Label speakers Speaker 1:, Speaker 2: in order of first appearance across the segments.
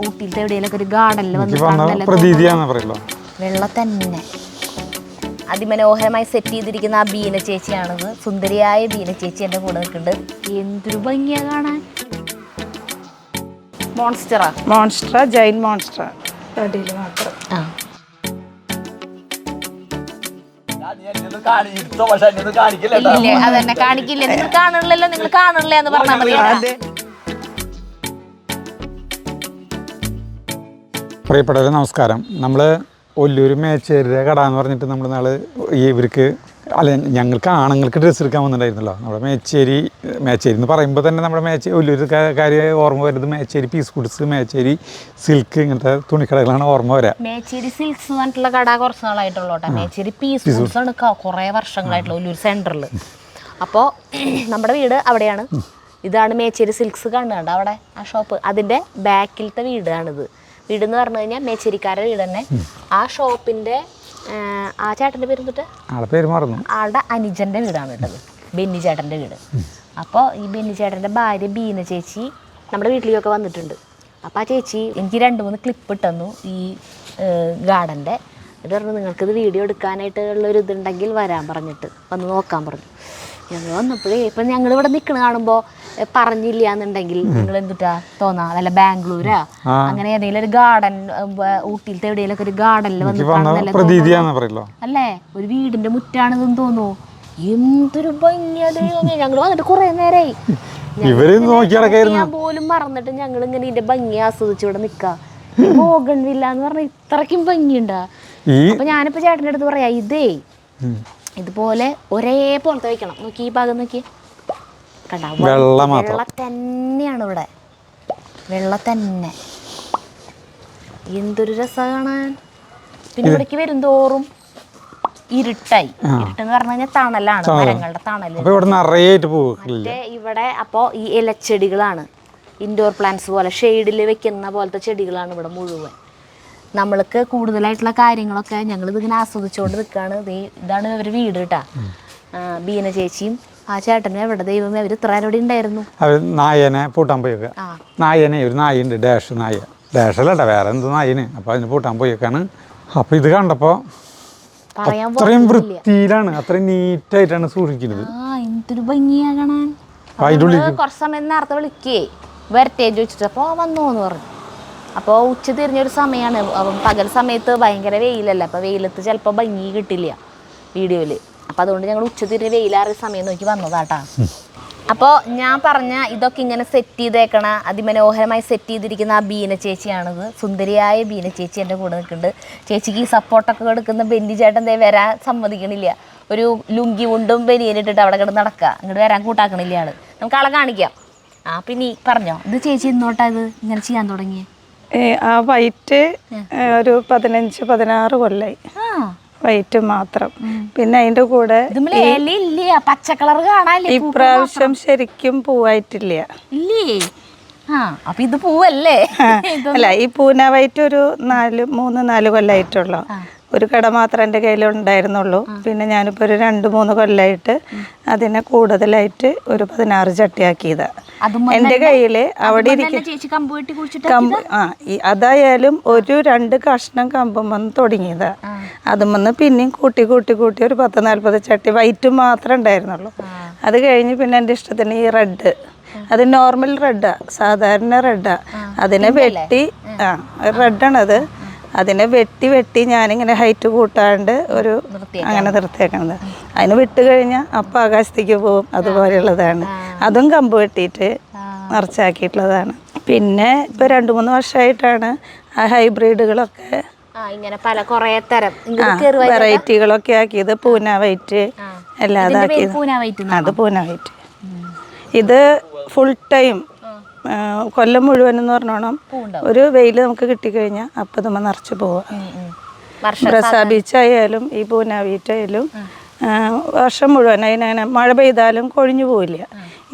Speaker 1: ഊട്ടിയിലത്തെ എവിടെയെങ്കിലും ഒരു ഗാർഡനിൽ വെള്ള തന്നെ അതിമനോഹരമായി സെറ്റ് ചെയ്തിരിക്കുന്ന ആ ബീന ചേച്ചിയാണിത്. സുന്ദരിയായ ബീന ചേച്ചി എൻ്റെ കൂടെ നിൽക്കുന്നുണ്ട്. എന്തൊരു ഭംഗിയാ കാണാൻ.
Speaker 2: മോൺസ്റ്റർ ജൈൻ മോൺസ്റ്റർ മാത്രം.
Speaker 1: അതന്നെ കാണിക്കില്ല. നിങ്ങൾ കാണില്ലല്ലോ, നിങ്ങൾ കാണില്ല എന്ന് പറഞ്ഞാൽ മതി.
Speaker 3: പ്രിയപ്പെട്ടവരെ നമസ്കാരം. നമ്മൾ ഒല്ലൂർ മേച്ചേരിയുടെ കട എന്ന് പറഞ്ഞിട്ട് നമ്മൾ നാളെ ഇവർക്ക് ഞങ്ങൾക്ക് ആണുങ്ങൾക്ക് ഡ്രസ്സ് എടുക്കാൻ വന്നിട്ടുണ്ടായിരുന്നല്ലോ. നമ്മുടെ മേച്ചേരി എന്ന് പറയുമ്പോൾ തന്നെ നമ്മുടെ ഒല്ലൂർ കാര്യം ഓർമ്മ വരുന്നത് Mecheri piece goods, Mecheri silk, ഇങ്ങനത്തെ തുണിക്കടകളാണ് ഓർമ്മ വരിക.
Speaker 1: മേച്ചേരി സിൽക്സ് പറഞ്ഞിട്ടുള്ള കട കുറച്ച് നാളായിട്ടുള്ളൂ കേട്ടോ. മേച്ചേരി പീസ് ഗുഡ്സ് ആണ് കുറേ വർഷങ്ങളായിട്ടുള്ള ഒല്ലൂർ സെൻറ്ററിൽ. അപ്പോൾ നമ്മുടെ വീട് അവിടെയാണ്. ഇതാണ് മേച്ചേരി സിൽക്സ് കാണുന്നുണ്ട് അവിടെ ആ ഷോപ്പ്. അതിൻ്റെ ബാക്കിലത്തെ വീടാണിത്. വീടെന്ന് പറഞ്ഞു കഴിഞ്ഞാൽ മേച്ചേരിക്കാരുടെ വീട് തന്നെ. ആ ഷോപ്പിൻ്റെ ആ ചേട്ടൻ്റെ പേര് തൊട്ട് ആളുടെ അനുജൻ്റെ വീടാണ് കേട്ടത്, ബെന്നി ചേട്ടൻ്റെ വീട്. അപ്പോൾ ഈ ബെന്നി ചേട്ടൻ്റെ ഭാര്യ ബീന ചേച്ചി നമ്മുടെ വീട്ടിലേക്കൊക്കെ വന്നിട്ടുണ്ട്. അപ്പോൾ ആ ചേച്ചി എനിക്ക് 2-3 ക്ലിപ്പ് ഇട്ടു ഈ ഗാർഡൻ്റെ. ഇത് പറഞ്ഞു നിങ്ങൾക്കിത് വീഡിയോ എടുക്കാനായിട്ടുള്ളൊരു ഇതുണ്ടെങ്കിൽ വരാൻ പറഞ്ഞിട്ട് വന്ന് നോക്കാൻ പറഞ്ഞു. ഞങ്ങൾ വന്നപ്പോഴേ ഇപ്പം ഞങ്ങളിവിടെ നിൽക്കണ കാണുമ്പോൾ പറഞ്ഞില്ല എന്നുണ്ടെങ്കിൽ നിങ്ങൾ എന്തുട്ടാ തോന്നാ, വല്ല ബാംഗ്ലൂരാ അങ്ങനെ ഏതെങ്കിലും ഒരു ഗാർഡൻ, ഊട്ടിയിലത്തെ എവിടെയെങ്കിലും ഒരു ഗാർഡനിൽ വന്നിട്ടാണല്ലേ അല്ലേ, ഒരു വീടിന്റെ മുറ്റാണിതെന്ന് തോന്നുന്നു. എന്തൊരു ഭംഗിയാ. ഞങ്ങൾ വന്നിട്ട് കുറെ നേരമായി പോലും മറന്നിട്ട് ഞങ്ങൾ ഇങ്ങനെ ഇതിന്റെ ഭംഗി ആസ്വദിച്ച് ഇവിടെ നിൽക്കാം. ബോഗൺവില്ല എന്ന് പറഞ്ഞാൽ ഇത്രയ്ക്കും ഭംഗിയുണ്ടാ. അപ്പൊ ഞാനിപ്പോ ചേട്ടൻ്റെ അടുത്ത് പറയാ, ഇതുപോലെ ഒരേപോലത്തെ വെക്കണം. നോക്കി ഈ ഭാഗം നോക്കി കണ്ട, വെള്ള തന്നെയാണ് ഇവിടെ, വെള്ള തന്നെ. എന്തൊരു രസം കാണാൻ. പിന്നെ ഇവിടേക്ക് വരുന്തോറും ഇരുട്ടായി. ഇരുട്ടെന്ന് പറഞ്ഞു കഴിഞ്ഞാൽ തണലാണ്, മരങ്ങളുടെ തണല്. മറ്റേ ഇവിടെ അപ്പോൾ ഈ ഇലച്ചെടികളാണ്, ഇൻഡോർ പ്ലാന്റ്സ് പോലെ ഷെയ്ഡിൽ വെക്കുന്ന പോലത്തെ ചെടികളാണ് ഇവിടെ മുഴുവൻ. നമ്മൾക്ക് കൂടുതലായിട്ടുള്ള കാര്യങ്ങളൊക്കെ ഞങ്ങളിതിങ്ങനെ ആസ്വദിച്ചുകൊണ്ട് നിൽക്കുകയാണ്. ഇതാണ് ഇവർ വീട് കേട്ടാ. ബീന ചേച്ചിയും ആ ചേട്ടനും എവിടെ ദൈവമേ അവർ ഇത്ര നേരം ഉണ്ടായിരുന്നു.
Speaker 3: നായനെ പൂട്ടാൻ പോയേക്ക. നായനെ ഒരു നായുണ്ട്, ഡാഷല്ല വേറെ എന്ത് നായന്. അപ്പോൾ അതിന് പൂട്ടാൻ പോയേക്കാണ്. അപ്പോൾ ഇത് കണ്ടപ്പോൾ അത്രയും വൃത്തിയിലാണ്, അത്രയും നീറ്റായിട്ടാണ് സൂക്ഷിക്കുന്നത്.
Speaker 1: എന്തൊരു ഭംഗിയാ കാണാൻ. കുറച്ച് സമയം നേരത്തെ വിളിക്കേ വരട്ടെ ചോദിച്ചിട്ട് അപ്പോൾ വന്നോന്ന് പറഞ്ഞു. അപ്പോൾ ഉച്ച തിരിഞ്ഞൊരു സമയമാണ്. പകൽ സമയത്ത് ഭയങ്കര വെയിലല്ല, അപ്പോൾ വെയിലത്ത് ചിലപ്പോൾ ഭംഗി കിട്ടില്ല വീഡിയോയിൽ. അപ്പോൾ അതുകൊണ്ട് ഞങ്ങൾ ഉച്ച തിരിഞ്ഞ് വെയിലാറിയ സമയം നോക്കി വന്നതാട്ടാ. അപ്പോൾ ഞാൻ പറഞ്ഞ ഇതൊക്കെ ഇങ്ങനെ സെറ്റ് ചെയ്തേക്കണ അതിമനോഹരമായി സെറ്റ് ചെയ്തിരിക്കുന്ന ആ ബീന ചേച്ചിയാണിത്. സുന്ദരിയായ ബീന ചേച്ചി എൻ്റെ കൂടെ നിൽക്കുന്നുണ്ട്. ചേച്ചിക്ക് ഈ സപ്പോർട്ടൊക്കെ കൊടുക്കുന്ന ബെന്നി ചേട്ടൻ വരാൻ സമ്മതിക്കണില്ല. ഒരു ലുങ്കി മുണ്ടും ബനിയനിട്ടിട്ട് അവിടെ കിടന്ന് നടക്കുക, ഇങ്ങോട്ട് വരാൻ കൂട്ടാക്കണില്ല ആള്. നമുക്ക് ആളെ കാണിക്കാം. പിന്നെ പറഞ്ഞോ, ഇത് ചേച്ചി ഇന്നോട്ടാ ഇത് ഇങ്ങനെ ചെയ്യാൻ തുടങ്ങിയേ?
Speaker 2: ആ വൈറ്റ് ഒരു 15-16 കൊല്ലായി, വൈറ്റ് മാത്രം. പിന്നെ അതിന്റെ കൂടെ
Speaker 1: പച്ച കളർ കാണാൻ
Speaker 2: ഇപ്രാവശ്യം ശരിക്കും പൂവായിട്ടില്ല.
Speaker 1: അപ്പൊ ഇത് പൂവല്ലേ?
Speaker 2: അല്ല, ഈ പൂന വൈറ്റ് ഒരു 3-4 കൊല്ലായിട്ടുള്ളൂ. ഒരു കട മാത്രം എൻ്റെ കയ്യിലുണ്ടായിരുന്നുള്ളൂ. പിന്നെ ഞാനിപ്പോൾ ഒരു 2-3 കൊല്ലമായിട്ട് അതിനെ കൂടുതലായിട്ട് ഒരു 16 ചട്ടിയാക്കിയതാ എൻ്റെ കയ്യിൽ. അവിടെ അതായാലും ഒരു 2 കഷ്ണം കമ്പം വന്ന് തുടങ്ങിയതാ. അതും വന്ന് പിന്നെയും കൂട്ടി ഒരു 10-40 ചട്ടി വൈറ്റ് മാത്രമേ ഉണ്ടായിരുന്നുള്ളൂ. അത് കഴിഞ്ഞ് പിന്നെ എൻ്റെ ഇഷ്ടത്തിന് ഈ റെഡ്, അത് നോർമൽ റെഡാ, സാധാരണ റെഡാ. അതിനെ വെട്ടി റെഡാണത്. അതിനെ വെട്ടി ഞാനിങ്ങനെ ഹൈറ്റ് കൂട്ടാണ്ട് ഒരു അങ്ങനെ നിർത്തിയേക്കണത്. അതിന് വിട്ട് കഴിഞ്ഞാൽ അപ്പം ആകാശത്തേക്ക് പോകും, അതുപോലെയുള്ളതാണ്. അതും കമ്പ് വെട്ടിയിട്ട് നിറച്ചാക്കിയിട്ടുള്ളതാണ്. പിന്നെ ഇപ്പോൾ 2-3 വർഷമായിട്ടാണ് ആ ഹൈബ്രിഡുകളൊക്കെ വെറൈറ്റികളൊക്കെ ആക്കിയത്. പൂന വൈറ്റ് എല്ലാം അതാക്കിയത്. അത് പൂന വൈറ്റ്. ഇത് ഫുൾ ടൈം കൊല്ലം മുഴുവൻ എന്ന് പറഞ്ഞോണം ഒരു വെയിൽ നമുക്ക് കിട്ടിക്കഴിഞ്ഞാൽ അപ്പം നമ്മൾ നിറച്ച് പോവുക. ബ്രസ ബീച്ചായാലും ഈ പൂന ബീച്ചായാലും വർഷം മുഴുവൻ അതിനങ്ങനെ മഴ പെയ്താലും കൊഴിഞ്ഞു പോവില്ല.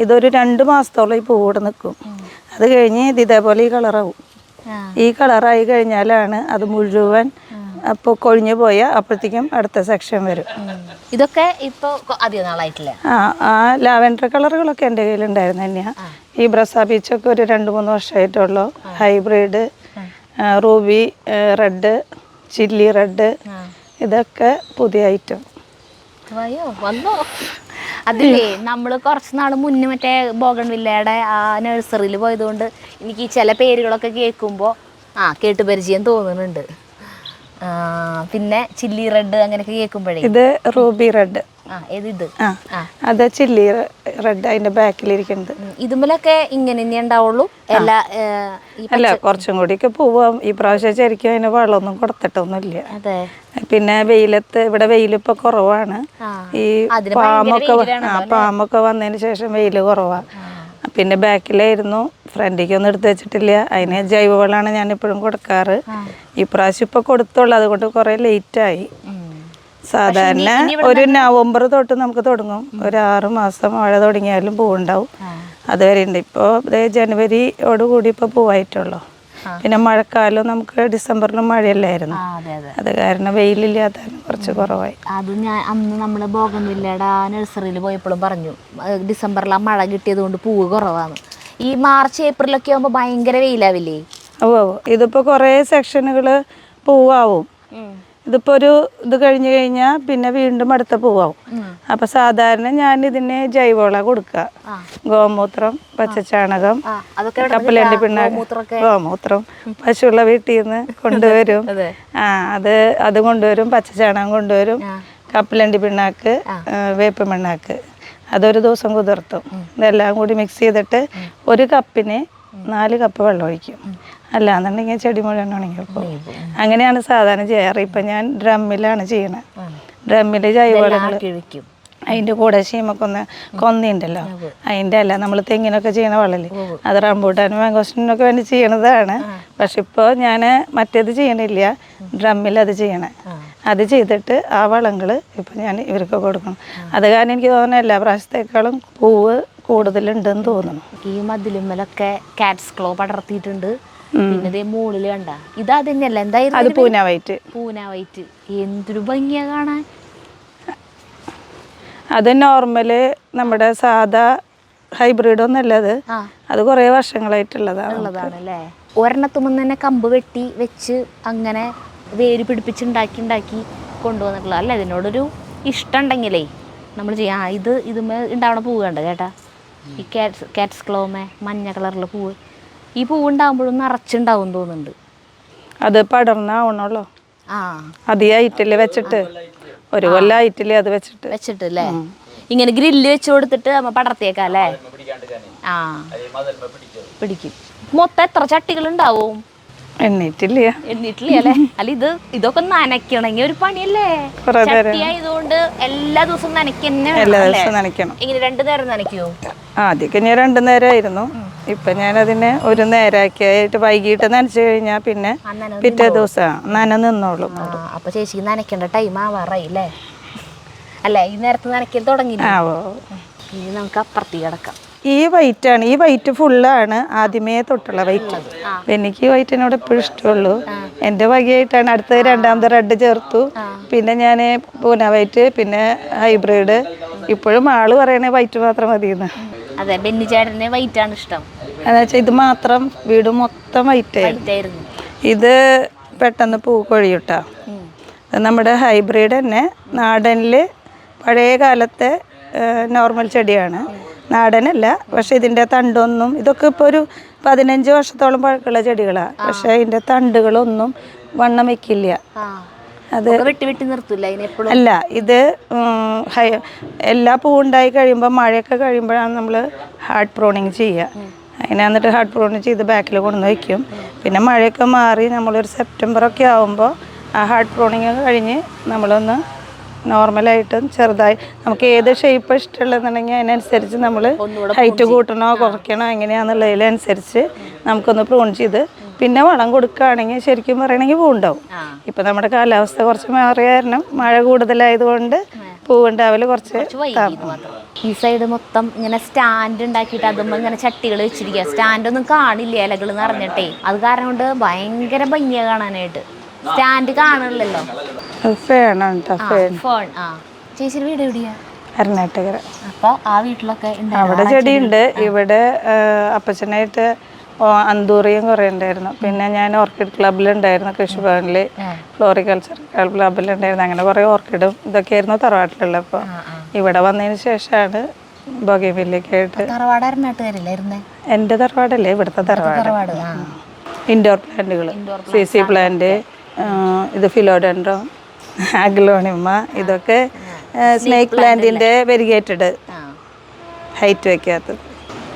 Speaker 2: ഇതൊരു 2 മാസത്തോളം ഈ പൂവിടെ നിൽക്കും. അത് കഴിഞ്ഞ് ഇത് ഇതേപോലെ ഈ കളറാവും. ഈ കളറായി കഴിഞ്ഞാലാണ് അത് മുഴുവൻ അപ്പോൾ കൊഴിഞ്ഞു പോയാൽ അപ്പോഴത്തേക്കും അടുത്ത സെക്ഷൻ വരും.
Speaker 1: ഇതൊക്കെ ഇപ്പോൾ അധികം നാളായിട്ടില്ല.
Speaker 2: ആ ലാവൻഡർ കളറുകളൊക്കെ എൻ്റെ കയ്യിലുണ്ടായിരുന്നു തന്നെയാണ്. ഈ ബ്രസ ബീച്ചൊക്കെ ഒരു 2-3 വർഷമായിട്ടുള്ളൂ. Hybrid ruby red, chilli red, ഇതൊക്കെ പുതിയ ഐറ്റം.
Speaker 1: വന്നോ? അതിലേ നമ്മൾ കുറച്ച് നാൾ മുന്നേ മറ്റേ ബോഗൺവില്ലയുടെ ആ നഴ്സറിയിൽ പോയതുകൊണ്ട് എനിക്ക് ഈ ചില പേരുകളൊക്കെ കേൾക്കുമ്പോൾ കേട്ട് പരിചയം തോന്നുന്നുണ്ട്. പിന്നെ ചില്ലി റെഡ് അങ്ങനെയൊക്കെ കേൾക്കുമ്പോഴേ.
Speaker 2: ഇത് റൂബി റെഡ്.
Speaker 1: ഏതിത്?
Speaker 2: അത് ചില്ലി റെഡ്, അതിന്റെ ബാക്കിലിരിക്കുന്നത്.
Speaker 1: ഇതുമലൊക്കെ ഇങ്ങനെ തന്നെ ഉണ്ടാവുള്ളൂ?
Speaker 2: അല്ല, കുറച്ചും കൂടിയൊക്കെ പോവാം. ഈ പ്രാവശ്യം ശരിക്കും അതിന് വെള്ളമൊന്നും കൊടുത്തിട്ടൊന്നുമില്ല.
Speaker 1: അതെ.
Speaker 2: പിന്നെ വെയിലത്ത്, ഇവിടെ വെയിലിപ്പോ കുറവാണ്. ഈ പാമ്പൊക്കെ വന്നതിന് ശേഷം വെയിൽ കുറവാണ്. പിന്നെ ബാക്കിലായിരുന്നു, ഫ്രണ്ടിക്കൊന്നും എടുത്ത് വെച്ചിട്ടില്ല. അതിന് ജൈവവളമാണ് ഞാൻ ഇപ്പോഴും കൊടുക്കാറ്. ഈ പ്രാവശ്യം ഇപ്പൊ കൊടുത്തുള്ളൂ, അതുകൊണ്ട് കുറെ ലേറ്റായി. സാധാരണ ഒരു നവംബർ തൊട്ട് നമുക്ക് തുടങ്ങും. ഒരു 6 മാസം മഴ തുടങ്ങിയാലും പൂവുണ്ടാവും. അതുവരെ ഉണ്ട്. ഇപ്പോൾ ജനുവരിയോടുകൂടി ഇപ്പോൾ പൂവായിട്ടുള്ളൂ. പിന്നെ മഴക്കാലം നമുക്ക് ഡിസംബറിലും മഴയല്ലായിരുന്നു. അത് കാരണം വെയിലില്ലാത്ത കുറച്ച് കുറവായി.
Speaker 1: അത് ഞാൻ അന്ന് നമ്മൾ ബോഗൺവില്ലയുടെ ആ നഴ്സറിയിൽ പോയപ്പോഴും പറഞ്ഞു, ഡിസംബറിൽ ആ മഴ കിട്ടിയത് കൊണ്ട് പൂവ് കുറവാണ്. ഈ മാർച്ച് ഏപ്രിലൊക്കെ ആകുമ്പോൾ ഭയങ്കര വെയിലാവില്ലേ?
Speaker 2: ഇതിപ്പോൾ കുറേ സെക്ഷനുകൾ പൂവാവും. ഇതിപ്പോൾ ഇത് കഴിഞ്ഞ് കഴിഞ്ഞാൽ പിന്നെ വീണ്ടും അടുത്ത പൂവാവും. അപ്പം സാധാരണ ഞാൻ ഇതിന് ജൈവവളം കൊടുക്കുക. ഗോമൂത്രം, പച്ചച്ചാണകം, കപ്പലണ്ടി പിണ്ണാക്ക്, ഗോമൂത്രം പശുള്ള വീട്ടിൽ നിന്ന് കൊണ്ടുവരും. അത് കൊണ്ടുവരും. പച്ചച്ചാണകം കൊണ്ടുവരും. കപ്പലണ്ടി പിണ്ണാക്ക്, വേപ്പ് പിണ്ണാക്ക്, അതൊരു ദിവസം കുതിർത്തും. ഇതെല്ലാം കൂടി മിക്സ് ചെയ്തിട്ട് 1 കപ്പിന് 4 കപ്പ് വെള്ളം ഒഴിക്കും. അല്ലാന്നുണ്ടെങ്കിൽ ചെടി മുഴുവൻ ഉണങ്ങിപ്പോൾ. അങ്ങനെയാണ് സാധാരണ ചെയ്യാറ്. ഇപ്പം ഞാൻ ഡ്രമ്മിലാണ് ചെയ്യണത്. ഡ്രമ്മിൽ ജൈവവളങ്ങൾ, അതിൻ്റെ കൂടെ കൊന്നിയുണ്ടല്ലോ, അതിൻ്റെ അല്ല നമ്മൾ തെങ്ങിനൊക്കെ ചെയ്യണ വളല്, അത് റംബൂട്ടാനും മാങ്കോസ്റ്റിനൊക്കെ വേണ്ടി ചെയ്യണതാണ്. പക്ഷെ ഇപ്പോൾ ഞാൻ മറ്റേത് ചെയ്യണില്ല, ഡ്രമ്മിൽ അത് ചെയ്യണേ. അത് ചെയ്തിട്ട് ആ വളങ്ങൾ ഇപ്പം ഞാൻ ഇവർക്ക് കൊടുക്കണം. അത് കാരണം എനിക്ക് തോന്നുന്നു എല്ലാ പ്രാവശ്യത്തേക്കാളും പൂവ് കൂടുതലുണ്ടെന്ന് തോന്നുന്നു.
Speaker 1: ഈ മതിലുമ്മലൊക്കെ കാറ്റ്സ് ക്ലോ പടർത്തിയിട്ടുണ്ട്. പിന്നെ ഇതേ മുകളിൽ കണ്ട ഇതാ തന്നെയല്ല, എന്തായാലും
Speaker 2: അത് പൂന വൈറ്റ്.
Speaker 1: പൂന വൈറ്റ് എന്തൊരു ഭംഗിയാ കാണാൻ.
Speaker 2: അത് നോർമല് നമ്മുടെ സാധാ ഹൈബ്രിഡ് ഒന്നല്ല, അത് കുറേ വർഷങ്ങളായിട്ടുള്ളതാണല്ലേ.
Speaker 1: ഒരെണ്ണത്തുമ്പോൾ തന്നെ കമ്പ് വെട്ടി വെച്ച് അങ്ങനെ വേര് പിടിപ്പിച്ചുണ്ടാക്കി കൊണ്ടുവന്നിട്ടുള്ള അല്ല. ഇതിനോടൊരു ഇഷ്ടം ഉണ്ടെങ്കിലേ നമ്മൾ ചെയ്യാം. ഇതുമേ ഉണ്ടാവണ പൂവ് കണ്ട കേട്ടാ, ഈ കാറ്റ്സ് ക്ലോമേ മഞ്ഞ കളറിലെ പൂവ്. ഈ പൂവ് ഉണ്ടാകുമ്പോഴും നിറച്ചുണ്ടാവും തോന്നുന്നുണ്ട്.
Speaker 2: അത് പടർന്നാവണല്ലോ. അധികമായിട്ടില്ല വെച്ചിട്ട്, 1 കൊല്ലമായിട്ടില്ലേ അത്
Speaker 1: വെച്ചിട്ടല്ലേ. ഇങ്ങനെ ഗ്രില്ല് വെച്ച് കൊടുത്തിട്ട് നമ്മ പടർത്തിയേക്കാം അല്ലേ. പിടിക്കും. മൊത്തം എത്ര ചട്ടികൾ ഉണ്ടാവും?
Speaker 2: എണ്ണീറ്റില്ല
Speaker 1: അല്ലേ. അല്ല ഇതൊക്കെ നനയ്ക്കണമെങ്കിൽ ഒരു പണിയല്ലേ. ചട്ടി ആയതുകൊണ്ട് എല്ലാ ദിവസവും നനയ്ക്കണം. ഇങ്ങനെ 2 നേരം നനയ്ക്കുമോ?
Speaker 2: ആദ്യമൊക്കെ ഞാൻ 2 നേരമായിരുന്നു. ഇപ്പൊ ഞാനതിനെ 1 നേരമാക്കിയായിട്ട് വൈകിട്ട് നനച്ചു കഴിഞ്ഞാൽ പിന്നെ പിറ്റേ ദിവസം നിന്നോളും.
Speaker 1: അപ്പൊ ചേച്ചിക്ക് നനയ്ക്കേണ്ട ടൈം ആവാറായി അല്ലേ? അല്ലേ, ഈ നേരത്തെ നനയ്ക്കൽ തുടങ്ങി. ഇനി നമുക്ക് അപ്പുറത്തേക്ക് കിടക്കാം.
Speaker 2: ഈ വൈറ്റാണ്, ഈ വൈറ്റ് ഫുള്ളാണ് ആദ്യമേ തൊട്ടുള്ള വൈറ്റ്. എനിക്ക് ഈ വൈറ്റിനോട് എപ്പോഴും ഇഷ്ടമുള്ളൂ. എൻ്റെ വകയായിട്ടാണ് അടുത്ത രണ്ടാമത്തെ റെഡ് ചേർത്തു. പിന്നെ ഞാൻ പൂന വൈറ്റ്, പിന്നെ ഹൈബ്രിഡ്. ഇപ്പോഴും ആള് പറയണേ വൈറ്റ് മാത്രം മതിയെന്ന്.
Speaker 1: അതെ, ബെന്നി ചേട്ടന് വൈറ്റ് ആണ് ഇഷ്ടം.
Speaker 2: എന്നുവെച്ചാൽ ഇത് മാത്രം വീട് മൊത്തം വൈറ്റ് ആയിരുന്നു. ഇത് പെട്ടെന്ന് പൂ കൊഴിയൂട്ടാ. നമ്മുടെ ഹൈബ്രിഡ് തന്നെ നാടനിൽ പഴയ കാലത്തെ നോർമൽ ചെടിയാണ്. നാടനല്ല, പക്ഷെ ഇതിൻ്റെ തണ്ടൊന്നും, ഇതൊക്കെ ഇപ്പോൾ ഒരു 15 വർഷത്തോളം പഴക്കമുള്ള ചെടികളാണ്. പക്ഷെ അതിൻ്റെ തണ്ടുകളൊന്നും വണ്ണം വെക്കില്ല. അത്
Speaker 1: വെട്ടി നിർത്തില്ല
Speaker 2: അല്ല. ഇത് എല്ലാ പൂവുണ്ടായി കഴിയുമ്പോൾ, മഴയൊക്കെ കഴിയുമ്പോഴാണ് നമ്മൾ ഹാർഡ് പ്രൂണിങ് ചെയ്യുക. അതിനെ എന്നിട്ട് ഹാർഡ് പ്രൂണിങ് ചെയ്ത് ബാക്കിൽ കൊണ്ടുവന്ന് വയ്ക്കും. പിന്നെ മഴയൊക്കെ മാറി നമ്മളൊരു സെപ്റ്റംബറൊക്കെ ആകുമ്പോൾ ആ ഹാർഡ് പ്രൂണിങ് കഴിഞ്ഞ് നമ്മളൊന്ന് നോർമലായിട്ടും ചെറുതായി നമുക്ക് ഏത് ഷേപ്പ് ഇഷ്ടമുള്ളതെന്നുണ്ടെങ്കിൽ അതിനനുസരിച്ച് നമ്മൾ ഹൈറ്റ് കൂട്ടണോ കുറയ്ക്കണോ എങ്ങനെയാണെന്നുള്ളതിനനുസരിച്ച് നമുക്കൊന്ന് പ്രൂൺ ചെയ്ത് പിന്നെ വളം കൊടുക്കുകയാണെങ്കിൽ ശരിക്കും പറയണമെങ്കിൽ പൂവുണ്ടാവും. ഇപ്പം നമ്മുടെ കാലാവസ്ഥ കുറച്ച് മാറിയ കാരണം മഴ കൂടുതലായതുകൊണ്ട് പൂവുണ്ടാവല് കുറച്ച്.
Speaker 1: ഈ സൈഡ് മൊത്തം ഇങ്ങനെ സ്റ്റാൻഡ് ഉണ്ടാക്കിയിട്ട് അതുമ്പോൾ ഇങ്ങനെ ചട്ടികൾ വെച്ചിരിക്കുക. സ്റ്റാൻഡൊന്നും കാണില്ല ഇലകൾ നിറഞ്ഞിട്ടേ. അത് കാരണം കൊണ്ട് ഭയങ്കര ഭംഗിയാണ് കാണാനായിട്ട്. സ്റ്റാൻഡ് കാണില്ലല്ലോ. ചേച്ചിയുടെ വീട് എവിടെയാ?
Speaker 2: കർണാടക.
Speaker 1: അപ്പൊ ആ വീട്ടിലൊക്കെ
Speaker 2: അവിടെ ചെടിയുണ്ട്. ഇവിടെ അപ്പച്ചനായിട്ട് അന്തൂറിയും കുറേ ഉണ്ടായിരുന്നു. പിന്നെ ഞാൻ ഓർക്കിഡ് ക്ലബിലുണ്ടായിരുന്നു, കൃഷിഭവനിൽ ഫ്ലോറിക്കൾച്ചർ ക്ലബിലുണ്ടായിരുന്നു. അങ്ങനെ കുറേ ഓർക്കിഡും ഇതൊക്കെയായിരുന്നു തറവാട്ടിലുള്ള. അപ്പോൾ ഇവിടെ വന്നതിന് ശേഷമാണ് ബൊഗെയിൻവില്ലയൊക്കെയായിട്ട്. എൻ്റെ തറവാടല്ലേ ഇവിടുത്തെ തറവാട്. ഇൻഡോർ പ്ലാന്റുകൾ, CC പ്ലാന്റ്, ഇത് ഫിലോഡെൻഡ്രോൺ, അഗ്ലോണിമ, ഇതൊക്കെ സ്നേക്ക് പ്ലാന്റിൻ്റെ വെരിഗേറ്റഡ് ഹൈറ്റ് വയ്ക്കാത്തത്.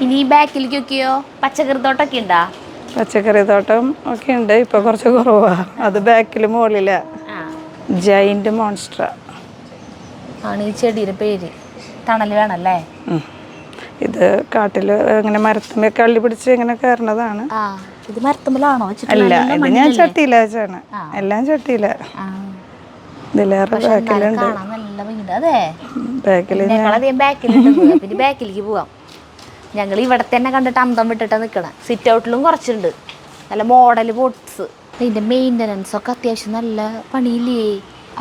Speaker 1: ഇനി ബാക്കിലേക്കൊക്കെയോ പച്ചക്കറി തോട്ടമൊക്കെ ഉണ്ടാ?
Speaker 2: പച്ചക്കറി തോട്ടം ഒക്കെ ഉണ്ട്, ഇപ്പൊ കുറച്ച് കുറവാണ്. അത് ബാക്കിൽ മുകളില ജൈന്റ് മോൺസ്ട്ര
Speaker 1: ആണ് ഈ ചെടിയുടെ പേര്. തണല് വേണല്ലേ?
Speaker 2: ഇത് കാട്ടില് ഇങ്ങനെ മരത്തുമ്മ കള്ളി പിടിച്ച് ഇങ്ങനെ കയറണതാണ്.
Speaker 1: ഇത് മരത്തുമ്മലാണോ?
Speaker 2: അല്ല, ഇത് ഞാൻ ചട്ടിയില വെച്ചാണ്, എല്ലാം ചട്ടിയില. ഇതിലേറെ ബാക്കിലുണ്ട്.
Speaker 1: ബാക്കിലേക്ക് പോവാം. ഞങ്ങൾ ഇവിടെ തന്നെ കണ്ടിട്ട് അന്തം വിട്ടിട്ടാ നിൽക്കണേ. സിറ്റ് ഔട്ടിലും കുറച്ചുണ്ട് നല്ല മോഡൽ പോട്ട്സ്. ഇതിന്റെ മെയിൻ്റനൻസ് ഒക്കെ അത്യാവശ്യം നല്ല പണിയില്ലേ?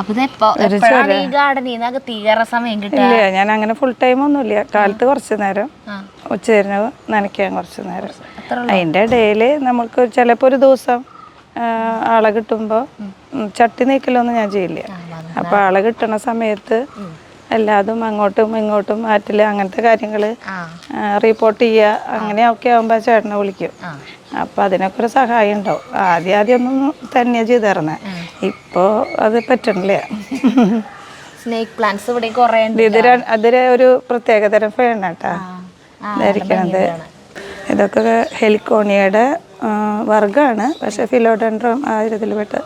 Speaker 1: അപ്പൊ എപ്പോഴാണ് ഈ ഗാർഡനിൽ അകത്ത് കയറാൻ സമയം കിട്ടില്ല?
Speaker 2: ഞാൻ അങ്ങനെ ഫുൾ ടൈം ഒന്നുമില്ല. കാലത്ത് കുറച്ച് നേരം, ഉച്ചതിരിഞ്ഞ് നനയ്ക്കാൻ കുറച്ച് നേരം. അതിൻ്റെ ഇടയിൽ നമുക്ക് ചിലപ്പോൾ ഒരു ദിവസം ആളെ കിട്ടുമ്പോൾ ചട്ടി നീക്കലൊന്നും ഞാൻ ചെയ്യില്ല. അപ്പോൾ ആളെ കിട്ടണ സമയത്ത് എല്ലാതും അങ്ങോട്ടും ഇങ്ങോട്ടും മാറ്റില്ല, അങ്ങനത്തെ കാര്യങ്ങൾ റിപ്പോർട്ട് ചെയ്യുക, അങ്ങനെയൊക്കെ ആകുമ്പോൾ ചേട്ടനെ വിളിക്കും. അപ്പോൾ അതിനൊക്കെ ഒരു സഹായം ഉണ്ടാവും. ആദ്യം ഒന്നും തന്നെയാണ് ചെയ്ത് തരണേ, ഇപ്പോൾ അത് പറ്റണില്ല.
Speaker 1: സ്നേക്ക് പ്ലാന്റ്സ് ഇവിടെ കുറേ ഉണ്ട്.
Speaker 2: അതൊരു ഒരു പ്രത്യേകതരം ഫേണ കേട്ടാ ധരിക്കണത്. ഇതൊക്കെ ഹെലിക്കോണിയയുടെ വർഗ്ഗമാണ്, പക്ഷെ ഫിലോഡെൻഡ്രോൺ ആ ഇതിൽ പെട്ട്.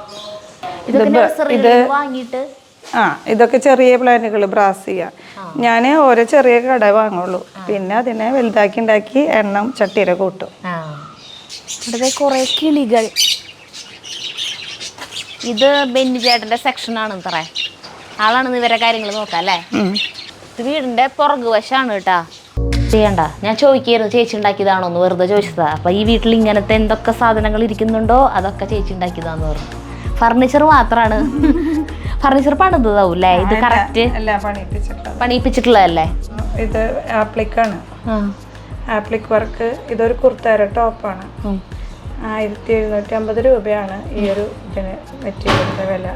Speaker 2: ഇതൊക്കെ ചെറിയ പ്ലാന്റുകൾ, ബ്രാസിയ. ഞാൻ ഓരോ ചെറിയ കട വാങ്ങുള്ളൂ, പിന്നെ അതിനെ വലുതാക്കി ഉണ്ടാക്കി എണ്ണം ചട്ടിയില കൂട്ടും.
Speaker 1: ഇവിടെ കുറേ കിളികൾ. ഇത് ബെന്നി ചേട്ടന്റെ സെക്ഷനാണ്. ഇത്ര ആളാണ് ഇവരെ കാര്യങ്ങൾ നോക്കാം അല്ലേ? ഇത് വീടിന്റെ പുറകു വശമാണ് കേട്ടാ. ചെയ്യണ്ട, ഞാൻ ചോദിക്കായിരുന്നു ചേച്ചി ഉണ്ടാക്കിയതാണോ എന്ന്, വെറുതെ ചോദിച്ചതാ. അപ്പൊ ഈ വീട്ടിൽ ഇങ്ങനത്തെ എന്തൊക്കെ സാധനങ്ങൾ ഇരിക്കുന്നുണ്ടോ അതൊക്കെ ചേച്ചി ഉണ്ടാക്കിയതാന്ന് പറഞ്ഞു. ഫർണിച്ചർ മാത്രമാണ്. ഫർണിച്ചർ പണിതാവും അല്ലേ? ഇത് കറക്റ്റ് പണിയിപ്പിച്ചിട്ടുള്ളതല്ലേ?
Speaker 2: ഇത് ആപ്ലിക്കാണ്, ആപ്ലിക് വർക്ക്. ഇതൊരു കുർത്താര ടോപ്പാണ്. 1750 രൂപയാണ് ഈ ഒരു ഇതിന് മെറ്റീരിയലിൻ്റെ വില.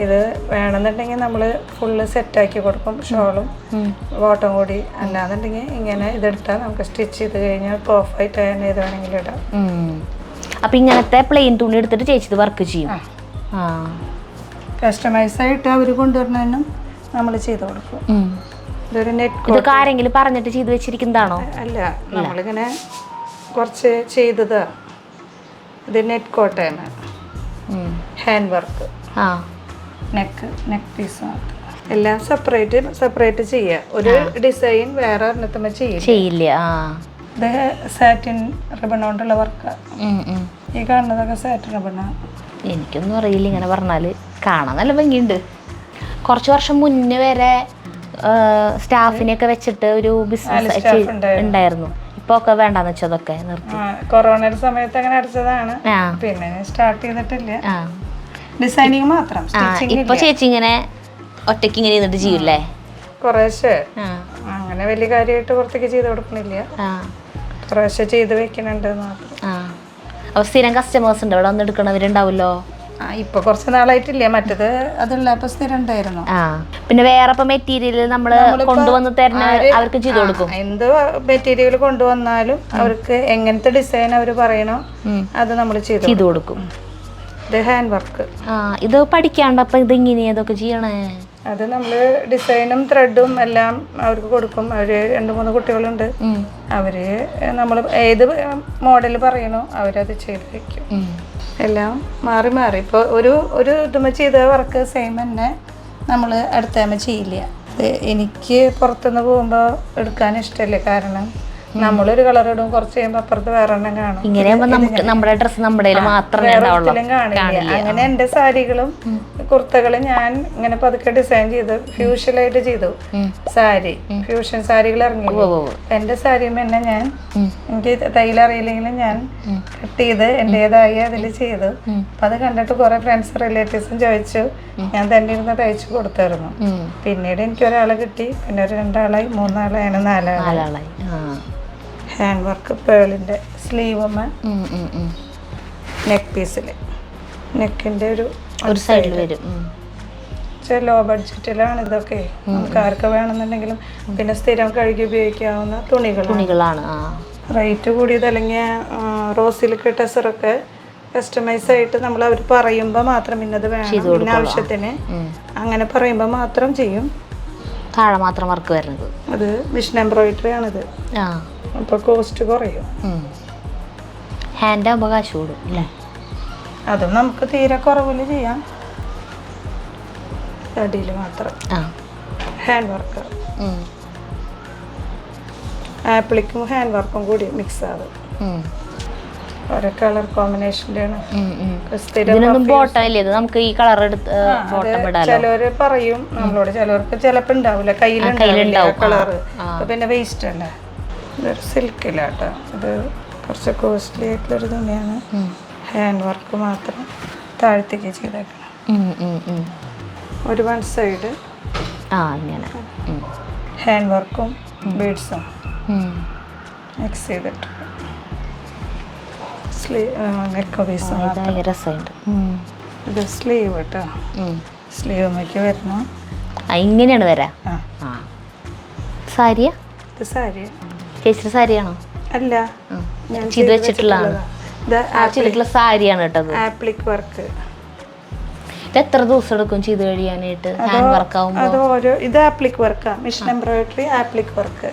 Speaker 2: ഇത് വേണമെന്നുണ്ടെങ്കിൽ നമ്മൾ ഫുള്ള് സെറ്റാക്കി കൊടുക്കും, ഷോളും ബോട്ടം കൂടി. അല്ലാന്നുണ്ടെങ്കിൽ ഇങ്ങനെ ഇതെടുത്താൽ നമുക്ക് സ്റ്റിച്ച് ചെയ്ത് കഴിഞ്ഞാൽ ഓഫായിട്ട് തന്നെ ഇത് വേണമെങ്കിലും ഇടാം.
Speaker 1: അപ്പം ഇങ്ങനത്തെ പ്ലെയിൻ തുണി എടുത്തിട്ട് ചേച്ചി വർക്ക് ചെയ്യും.
Speaker 2: കസ്റ്റമൈസ് ആയിട്ട് അവർ കൊണ്ടുവരണതിനും നമ്മൾ ചെയ്ത് കൊടുക്കും. ഇതൊരു നെറ്റ്
Speaker 1: ആരെങ്കിലും പറഞ്ഞിട്ട് ചെയ്ത് വെച്ചിരിക്കുന്നതാണോ?
Speaker 2: അല്ല, നമ്മളിങ്ങനെ കുറച്ച് ചെയ്തതാ. ഇത് നെറ്റ് കോട്ടയാണ്, ഹാൻഡ് വർക്ക്, നെക്ക് പീസ് എല്ലാം സെപ്പറേറ്റ് ചെയ്യുക. ഒരു ഡിസൈൻ വേറെ ഒരെണ്ണത്തുമ്മ ചെയ്യില്ല. ഇത് സാറ്റിൻ റിബൺ കൊണ്ടുള്ള വർക്കാണ്. ഈ കാണുന്നതൊക്കെ സാറ്റിൻ റിബണാണ്.
Speaker 1: എനിക്കൊന്നും അറിയില്ല, ഇങ്ങനെ പറഞ്ഞാൽ കാണാൻ നല്ല ഭംഗിയുണ്ട്. കുറച്ച് വർഷം മുന്നേ വരെ സ്റ്റാഫിനെയൊക്കെ വെച്ചിട്ട് ഒരു ബിസിനസ് ഉണ്ടായിരുന്നു. ഇപ്പൊ ഒക്കെ വേണ്ടെന്ന് വെച്ചതൊക്കെ നിർത്തി.
Speaker 2: കൊറോണയുടെ സമയത്ത് അങ്ങനെ അടച്ചതാണ്, പിന്നെ സ്റ്റാർട്ട് ചെയ്തിട്ടില്ല. ഡിസൈനിങ് മാത്രം.
Speaker 1: ഇപ്പൊ ചേച്ചി ഇങ്ങനെ ഒറ്റയ്ക്ക് ഇങ്ങനെ ഇരുന്നിട്ട് ചെയ്യൂല്ലേ?
Speaker 2: കുറേശ്ശെ, അങ്ങനെ വലിയ കാര്യമായിട്ട് പുറത്തേക്ക് ചെയ്ത് കൊടുക്കണില്ല, കുറേശ്ശെ ചെയ്ത് വെക്കണുണ്ട് മാത്രം.
Speaker 1: അപ്പൊ സ്ഥിരം കസ്റ്റമേഴ്സ് ഉണ്ട് ഇവിടെ വന്ന് എടുക്കണവരുണ്ടാവുമല്ലോ?
Speaker 2: ഇപ്പൊ കുറച്ച് നാളായിട്ടില്ല, മറ്റത് അതുള്ളപ്പോ സ്ഥിരം ഉണ്ടായിരുന്നു.
Speaker 1: പിന്നെ വേറെ മെറ്റീരിയൽ നമ്മള് കൊണ്ടുവന്ന് തരുന്ന അവർക്ക് ചെയ്ത് കൊടുക്കും.
Speaker 2: എന്ത് മെറ്റീരിയൽ കൊണ്ടുവന്നാലും അവർക്ക് എങ്ങനത്തെ ഡിസൈൻ അവർ പറയണോ അത് നമ്മൾ ചെയ്ത് കൊടുക്കും. ഇത് ഹാൻഡ് വർക്ക്.
Speaker 1: ഇത് പഠിക്കാണ്ട് അപ്പൊ ഇത് ഇങ്ങനെ അതൊക്കെ ചെയ്യണേ?
Speaker 2: അത് നമ്മള് ഡിസൈനും ത്രെഡും എല്ലാം അവർക്ക് കൊടുക്കും. അവര് 2-3 കുട്ടികളുണ്ട്. അവര് നമ്മൾ ഏത് മോഡൽ പറയണോ അവരത് ചെയ്ത് വെക്കും. എല്ലാം മാറി മാറി. ഇപ്പോൾ ഒരു ഇതുമ്മ ചെയ്ത വർക്ക് സെയിം തന്നെ നമ്മൾ അടുത്തമ്മ ചെയ്യില്ല. എനിക്ക് പുറത്തുനിന്ന് പോകുമ്പോൾ എടുക്കാൻ ഇഷ്ടമല്ല, കാരണം നമ്മളൊരു കളർ ഇടും, കുറച്ച് കഴിയുമ്പോൾ അപ്പുറത്ത് വേറെ എണ്ണം കാണും.
Speaker 1: നമ്മുടെ ഡ്രസ്സ് നമ്മുടെ
Speaker 2: കാണില്ല. അങ്ങനെ എൻ്റെ സാരികളും കുർത്തകളും ഞാൻ ഇങ്ങനെ പതുക്കെ ഡിസൈൻ ചെയ്തു, ഫ്യൂഷനായിട്ട് ചെയ്തു. സാരി ഫ്യൂഷൻ സാരികൾ ഇറങ്ങി. എൻ്റെ സാരിയും തന്നെ ഞാൻ, എനിക്ക് തയ്യലറിയില്ലെങ്കിലും ഞാൻ കട്ട് ചെയ്ത് എൻ്റെതായി അതിൽ ചെയ്തു. അപ്പം അത് കണ്ടിട്ട് കുറെ ഫ്രണ്ട്സ് റിലേറ്റീവ്സും ചോദിച്ചു, ഞാൻ തന്നെ ഇരുന്ന് തയ്ച്ചു കൊടുത്തായിരുന്നു. പിന്നീട് എനിക്ക് ഒരാളെ കിട്ടി, പിന്നെ ഒരു 2 ആളായി, 3 ആളായി, 4 ആളായി. ഹാൻഡ് വർക്ക് പേളിൻ്റെ സ്ലീവമ്മ നെക്ക് പീസിൽ നെക്കിൻ്റെ
Speaker 1: ഒരു സൈഡിൽ വരും.
Speaker 2: ലോ ബഡ്ജറ്റിലാണ് ഇതൊക്കെ. നമുക്ക് ആർക്ക് വേണമെന്നുണ്ടെങ്കിലും പിന്നെ സ്ഥിരം കഴുകി ഉപയോഗിക്കാവുന്ന തുണികളാണ്. റേറ്റ് കൂടിയത് അല്ലെങ്കിൽ റോ സിൽക്ക് ടെസറൊക്കെ കസ്റ്റമൈസ് ആയിട്ട് നമ്മൾ അവർ പറയുമ്പോൾ മാത്രം ഇന്നത് വേണം പിന്നെ ആവശ്യത്തിന് അങ്ങനെ പറയുമ്പോൾ മാത്രം ചെയ്യും.
Speaker 1: താഴെ മാത്രം വർക്ക് വരുന്നത്
Speaker 2: അത് മിഷൻ എംബ്രോയിഡറി ആണിത്. അപ്പോൾ കോസ്റ്റ് കുറയും.
Speaker 1: ഹാൻഡ് ആകുമ്പോൾ കാശ് കൂടും അല്ലേ?
Speaker 2: അതും നമുക്ക് തീരെ കുറവിൽ ചെയ്യാം. അടിയിൽ മാത്രം ഹാൻഡ് വർക്ക്, ആപ്ലിക്കും ഹാൻഡ് വർക്കും കൂടി മിക്സ് ആവും. ഓരോ കളർ കോമ്പിനേഷൻ്റെ
Speaker 1: നമുക്ക് ഈ കളർ
Speaker 2: ചിലവര് പറയും നമ്മളോട്, ചിലവർക്ക് ചിലപ്പോൾ ഉണ്ടാവില്ല, കയ്യിലുണ്ടാവില്ല കളറ്. പിന്നെ വേസ്റ്റ് അല്ല. ഇതൊരു സിൽക്കിലാട്ടോ, ഇത് കുറച്ച് കോസ്റ്റ്ലി ആയിട്ടുള്ളൊരു തുണിയാണ്. ഹാൻഡ് വർക്ക് മാത്രം താഴത്തേക്ക് ചെയ്തേക്കണം. ഒരു വൺ സൈഡ് ഹാൻഡ് വർക്കും ബീഡ്സും മിക്സ് ചെയ്തിട്ട് നെക്ക് പീസ്
Speaker 1: രസമുണ്ട്.
Speaker 2: ഇത് സ്ലീവ് കേട്ടോ, സ്ലീവുമ്മയ്ക്ക് വരണം.
Speaker 1: ഇങ്ങനെയാണ് വരാ. സാരിയാ?
Speaker 2: ഇത് സാരി.
Speaker 1: ചേച്ചിയുടെ സാരിയാണോ?
Speaker 2: അല്ല, ഞാൻ
Speaker 1: ചെയ്ത് വെച്ചിട്ടുള്ളതാണ്. ചെയ്തിട്ടുള്ള സാരിയാണ് കേട്ടത്.
Speaker 2: Applique work.
Speaker 1: എത്ര ദിവസം എടുക്കും ചെയ്ത് കഴിയാനായിട്ട് ഹാൻഡ് വർക്ക് ആവുമ്പോൾ?
Speaker 2: ഇത് ആപ്ലിക് വർക്കാ, മിഷൻ എംബ്രോയിഡറി ആപ്ലിക് വർക്ക്.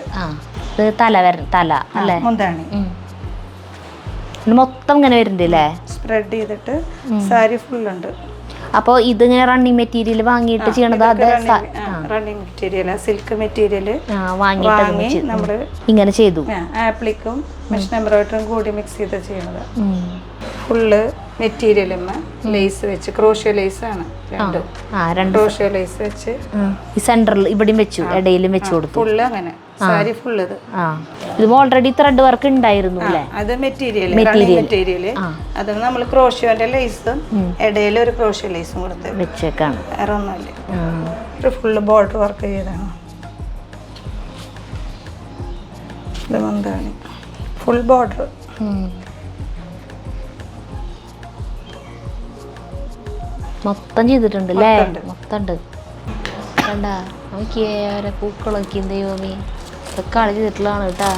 Speaker 1: ഇത് തല അല്ലേ?
Speaker 2: മുന്താണി
Speaker 1: മൊത്തം ഇങ്ങനെ വരുന്നുണ്ടല്ലേ?
Speaker 2: സ്പ്രെഡ് ചെയ്തിട്ട് സാരി ഫുൾ ഉണ്ട്.
Speaker 1: അപ്പോൾ ഇതിങ്ങനെ റണ്ണിങ് മെറ്റീരിയൽ വാങ്ങിയിട്ട് ചെയ്യണത്? അത്
Speaker 2: റണ്ണിങ് മെറ്റീരിയൽ, സിൽക്ക് മെറ്റീരിയൽ
Speaker 1: വാങ്ങി
Speaker 2: നമ്മൾ
Speaker 1: ഇങ്ങനെ ചെയ്തു.
Speaker 2: ആപ്ലിക്കും മിഷൻ എംബ്രോയിഡറിയും കൂടി മിക്സ് ചെയ്ത് ചെയ്യണത്. ഫുള്ള് മെറ്റീരിയലും ലേസ് വെച്ച്, ക്രോഷ്യോ ലേസ് ആണ് രണ്ട് ക്രോഷ്യോ ലേസ് വെച്ച്
Speaker 1: ഈ സെന്ററിൽ ഇവിടെയും വെച്ചു, ഇടയിലും വെച്ചു കൊടുത്തു.
Speaker 2: ഫുള്ള് അങ്ങനെ സാരി ഫുള്ള്.
Speaker 1: ഇത് ഓൾറെഡി ത്രെഡ് വർക്ക് ഉണ്ടായിരുന്നു അല്ലേ?
Speaker 2: അത് മെറ്റീരിയൽ അത് നമ്മൾ ക്രോഷ്യോന്റെ ലേസും ഇടയിൽ ഒരു ക്രോഷ്യോ ലേസും കൊടുത്ത്
Speaker 1: വെച്ചേക്കാണ്.
Speaker 2: വേറെ ഒന്നുമില്ല. ഒരു ഫുള്ള് ബോർഡർ വർക്ക് ചെയ്താണ്. ഇത് എന്താണ് ഫുൾ ബോർഡർ.
Speaker 1: മൊത്തം ചെയ്തിട്ടുണ്ട് അല്ലേ? മൊത്തം ഉണ്ട്. കണ്ട നോക്കിയേ പൂക്കളൊക്കെ ദൈവമേ, ഇതൊക്കെ ആള് ചെയ്തിട്ടുള്ളതാണ് കേട്ടാ.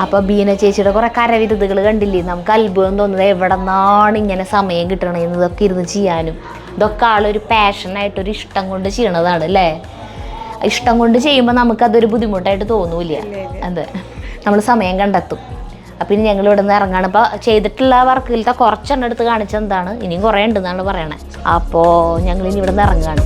Speaker 1: അപ്പോൾ ബീന ചേച്ചിയുടെ കുറേ കരവിരുതുകൾ കണ്ടില്ലേ? നമുക്ക് അത്ഭുതം തോന്നുന്നത് എവിടെ നിന്നാണ് ഇങ്ങനെ സമയം കിട്ടണമെന്ന് ഇതൊക്കെ ഇരുന്ന് ചെയ്യാനും. ഇതൊക്കെ ആളൊരു പാഷനായിട്ടൊരു ഇഷ്ടം കൊണ്ട് ചെയ്യണതാണ് അല്ലേ? ഇഷ്ടം കൊണ്ട് ചെയ്യുമ്പോൾ നമുക്കതൊരു ബുദ്ധിമുട്ടായിട്ട് തോന്നൂല. അതെ, നമ്മൾ സമയം കണ്ടെത്തും. അപ്പം ഇനി ഞങ്ങൾ ഇവിടെ നിന്ന് ഇറങ്ങാണ്. ഇപ്പോൾ ചെയ്തിട്ടുള്ള വർക്കിലത്തെ കുറച്ചെണ്ണം എടുത്ത് കാണിച്ചെന്താണ്, ഇനിയും കുറേ ഉണ്ടെന്നാണ് പറയണേ. അപ്പോൾ ഞങ്ങളിനി ഇവിടെ നിന്ന് ഇറങ്ങുകയാണ്.